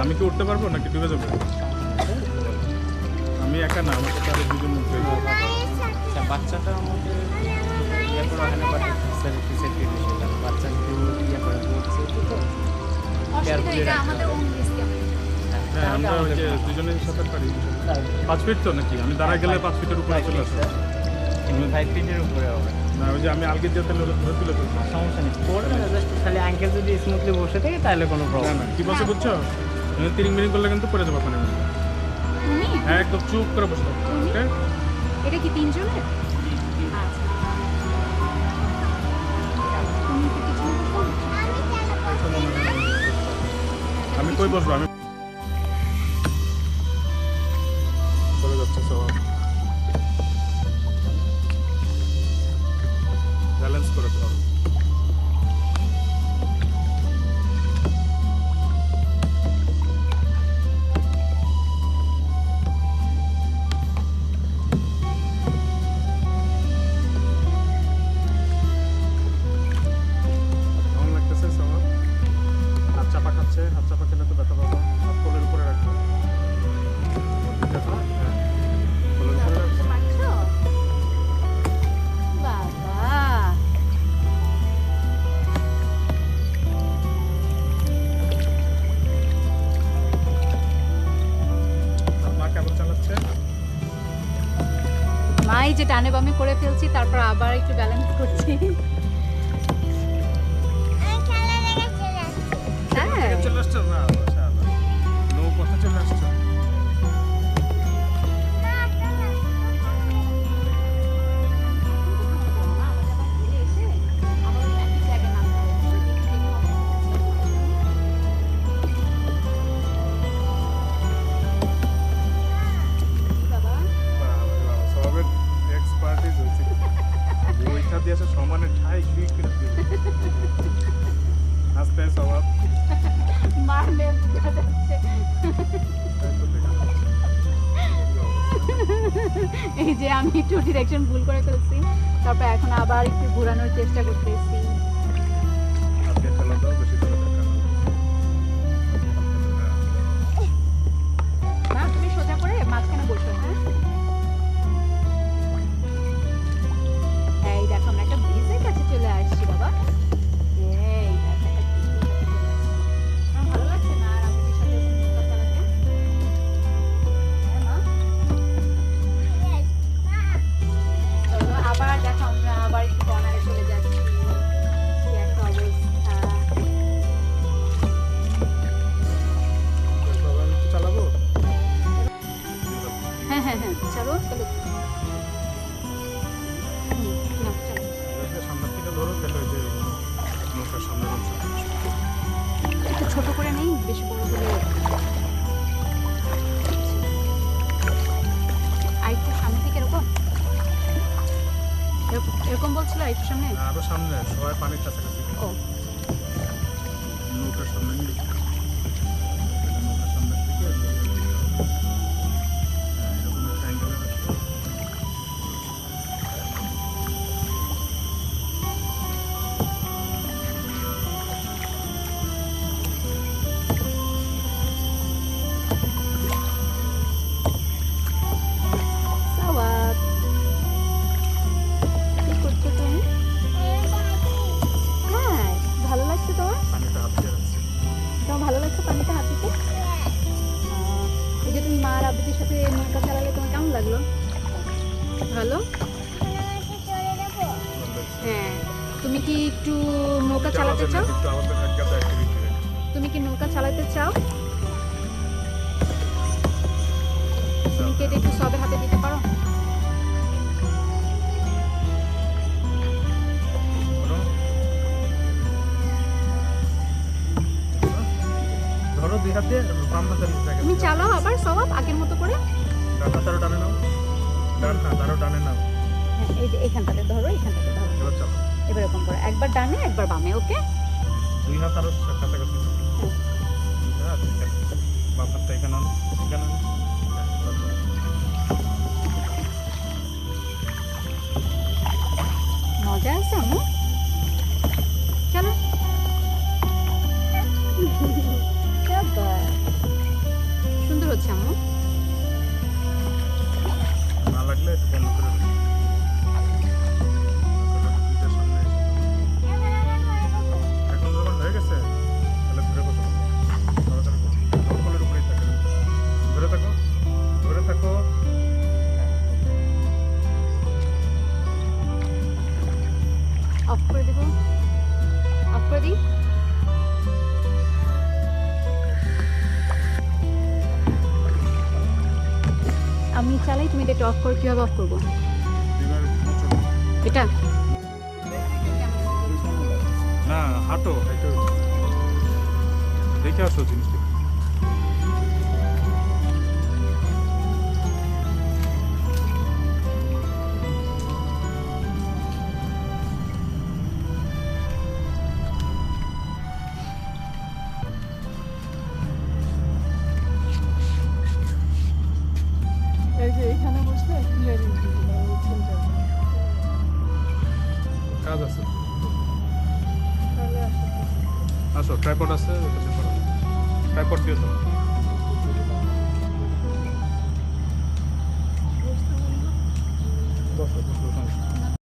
আমি কি উঠতে পারবো নাকি ডুবে যাবে? আমি একা না, আমার সাথে আরো দুজন উঠবে। আচ্ছা, বাচ্চাটার মধ্যে ইয়ে করা হয় না, বাট সেফটি সেফটি বিষয়, কারণ বাচ্চা যদি ইয়ে করে পড়ছে তো অসুবিধা এটা আমাদের ওন রিস্ক। হ্যাঁ, আমরা ওই যে দুজনের সাথে পারি। 5 ফিট তো নাকি? আমি দাঁড়া গেলে 5 ফিটের উপরে চলে আসে। 5 ফিটের উপরে হবে না, ওই যে আমি আলগে যেতে ধরে তুলে ফেলবো। সমস্যা নেই, পড়বে না, জাস্ট খালি আঙ্কেল যদি স্মুথলি বসে থাকে তাহলে কোনো না প্রবলেম না, কি বলছো বুঝছো? তিরিং মিরিং করলে কিন্তু পড়ে যাবো ওখানে। তুমি হ্যাঁ, একদম চুপ করে বসে থাকো। ওকে? এটা কি তিনজনের? আচ্ছা তুমি কি কিছু আমি কই বসবো? আমি চলে যাচ্ছে সব। ব্যালেন্স করে ধরো। কেমন লাগতেছে সবার? হাত চাপা খাচ্ছে, হাত চাপা খেলে তো ব্যথা পাবো। হাত কোলের উপরে রাখো। হ্যাঁ, কোলের উপরে রাখো। পারছো? বাবা মা কেমন চালাচ্ছে? মাই যে টানে বামে করে ফেলছি, তারপর আবার একটু ব্যালেন্স করছি। হ্যাঁ চলে আসছো না? মাশাআল্লাহ। নৌপথে চলে আসছো। সবের এক্সপার্টিস হয়েছে। বইটা দিয়ে আসে সমানে ঠাই শুই করে দিবে। আস্তে স্বভাব। মারলে বোঝা যাচ্ছে। তাই তো দেখা যাচ্ছে। এই যে আমি একটু ডিরেকশন ভুল করে ফেলছি, তারপর এখন আবার একটু ঘোরানোর চেষ্টা করতেছি। আজকে খেলা দাও, বেশি করে দেখা। মা তুমি সোজা করে মাঝখানে বসো। হ্যাঁ এই দেখো আমরা একটা ব্রিজের কাছে চলে আসছি বাবা। এই দেখো একটা ব্রিজের কাছে চলে আসছি। আমার ভালো লাগছে না আর আপুদের সাথে নৌকা চালাতে? হ্যাঁ মা? চলো আবার দেখো আমরা আবার একটু কর্নারে চলে যাচ্ছি। কি একটা অবস্থা। সবাই একটু চালাবো। হ্যাঁ হ্যাঁ হ্যাঁ চলো চলো। না চলো। এটাকে সামনের থেকে ধরো, তাহলে ওই যে নৌকার সামনে অংশ। একটু ছোট করে নেই, বেশি বড় হলে আরেকটু সামনে থেকে এরকম এরকম বলছিল, আরেকটু সামনে। আরো সামনে, সবাই পানির কাছাকাছি। ও নৌকার সামনে নিয়ে নৌকার সামনে থেকে হ্যাঁ, এরকম একটা অ্যাঙ্গেলে রাখো। সাওয়াব কি করছো তুমি? হ্যাঁ ভালো লাগছে তোমার? পানিটা হাত দিয়ে রাখছি। তোমার ভালো লাগছে পানিতে হাত দিতে? এই যে তুমি মা আর আব্বুদের সাথে নৌকা চালালে তোমার কেমন লাগলো? ভালো? হ্যাঁ তুমি কি একটু নৌকা চালাতে চাও? কিন্তু আমাদের একটা অ্যাক্টিভিটি। তুমি কি নৌকা চালাতে চাও? তুমি কি এটা একটু সবে হাতে দিতে পারো? ধরো দুই হাত দিয়ে বাম হাতের জায়গায়। তুমি চালাও আবার সবাব আগের মতো করে। ডান হাতেরও টানে নাও। ডান হাত আরো টানে নাও। হ্যাঁ এই যে এখানটাতে ধরো, এখানটাতে ধরো। এবার চালো। এবার এরকম করে একবার ডানে একবার বামে। ওকে দুই হাত আরো কাছাকাছি। হ্যাঁ, ঠিক আছে। বাম হাতটা এখানে আনো, এখানে আনো। হ্যাঁ, এবার চালো। মজা আছে আম্মু? চলো। শাবাশ। আমি চালাই, তুমি এটা অফ করো, কীভাবে অফ করবো এবার মোচড়। এটা? না হাঁটো হাঁটো দেখে আসো জিনিসটা। এই যে এখানে বসলে ক্লিয়ার কাজ আছে, তাহলে আসো। আসো ট্রাইপড আছে, ট্রাইপড দিয়ে দাও। বসো বসো, সমস্যা নেই।